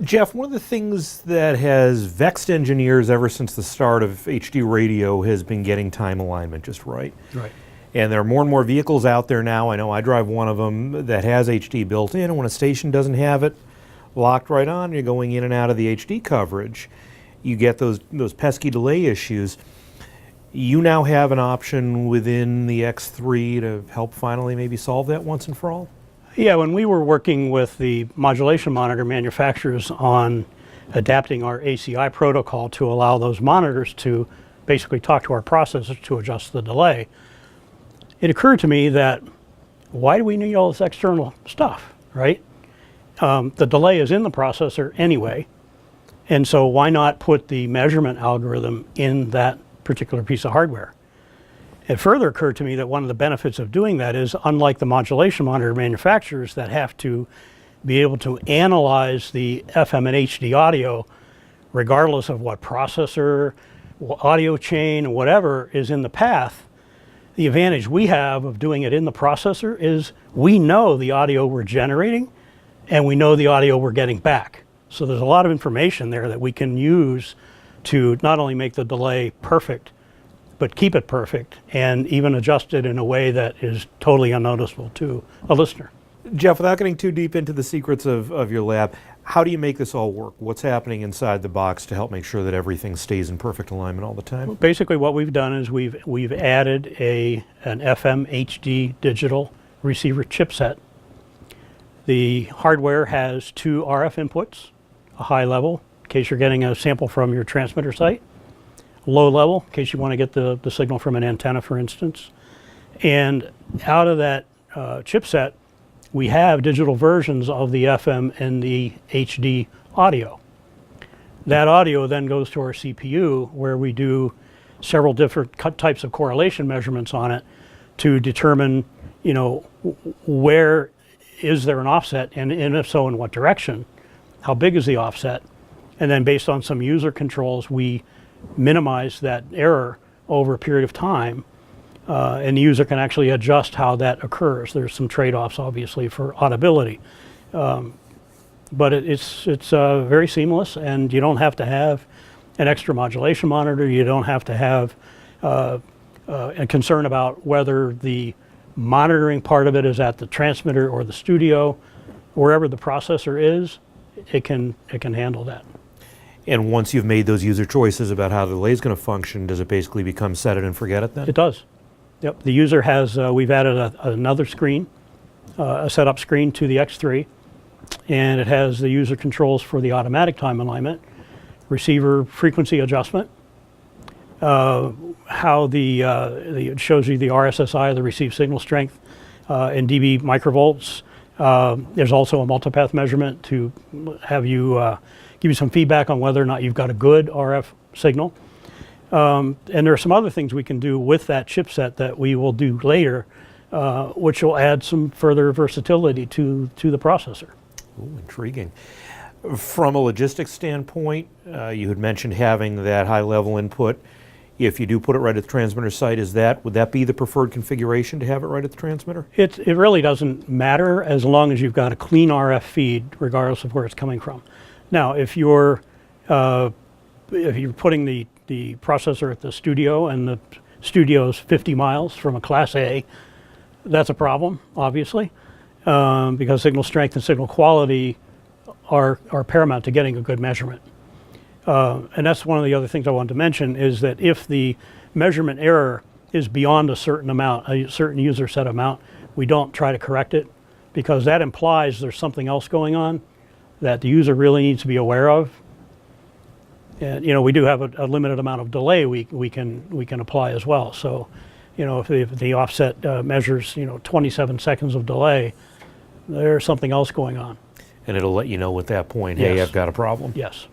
Jeff, one of the things that has vexed engineers ever since the start of HD radio has been getting time alignment just right. Right. And there are more and more vehicles out there now. I know I drive one of them that has HD built in, and when a station doesn't have it locked right on, you're going in and out of the HD coverage. You get those pesky delay issues. You now have an option within the X3 to help finally maybe solve that once and for all? Yeah, when we were working with the modulation monitor manufacturers on adapting our ACI protocol to allow those monitors to basically talk to our processor to adjust the delay, it occurred to me that why do we need all this external stuff, right? The delay is in the processor anyway, and so why not put the measurement algorithm in that particular piece of hardware? It further occurred to me that one of the benefits of doing that is, unlike the modulation monitor manufacturers that have to be able to analyze the FM and HD audio regardless of what processor, audio chain, whatever is in the path, the advantage we have of doing it in the processor is we know the audio we're generating and we know the audio we're getting back. So there's a lot of information there that we can use to not only make the delay perfect, but keep it perfect and even adjust it in a way that is totally unnoticeable to a listener. Jeff, without getting too deep into the secrets of your lab, how do you make this all work? What's happening inside the box to help make sure that everything stays in perfect alignment all the time? Well, basically what we've done is we've added an FM HD digital receiver chipset. The hardware has 2 RF inputs, a high level, in case you're getting a sample from your transmitter site, low level, in case you want to get the signal from an antenna, for instance. And out of that chipset, we have digital versions of the FM and the HD audio. That audio then goes to our CPU, where we do several different types of correlation measurements on it to determine, you know, where is there an offset, and if so, in what direction, how big is the offset, and then based on some user controls, we minimize that error over a period of time, and the user can actually adjust how that occurs. There's some trade-offs, obviously, for audibility, but it's very seamless, and you don't have to have an extra modulation monitor. You don't have to have a concern about whether the monitoring part of it is at the transmitter or the studio. Wherever the processor is, it can handle that. And once you've made those user choices about how the delay is going to function, does it basically become set it and forget it then? It does. Yep. The user has, we've added another screen, a setup screen to the X3, and it has the user controls for the automatic time alignment, receiver frequency adjustment, how it shows you the RSSI, the received signal strength, in dB microvolts. There's also a multipath measurement to have you give you some feedback on whether or not you've got a good RF signal. And there are some other things we can do with that chipset that we will do later, which will add some further versatility to the processor. Ooh, intriguing. From a logistics standpoint, you had mentioned having that high-level input. If you do put it right at the transmitter site, would that be the preferred configuration to have it right at the transmitter? It really doesn't matter as long as you've got a clean RF feed, regardless of where it's coming from. Now, if you're putting the processor at the studio and the studio's 50 miles from a Class A, that's a problem, obviously, because signal strength and signal quality are paramount to getting a good measurement. And that's one of the other things I wanted to mention, is that if the measurement error is beyond a certain amount, a certain user set amount, we don't try to correct it, because that implies there's something else going on that the user really needs to be aware of. And we do have a limited amount of delay we can apply as well. So, if the offset measures 27 seconds of delay, there's something else going on. And it'll let you know at that point, hey, Yes. I've got a problem. Yes.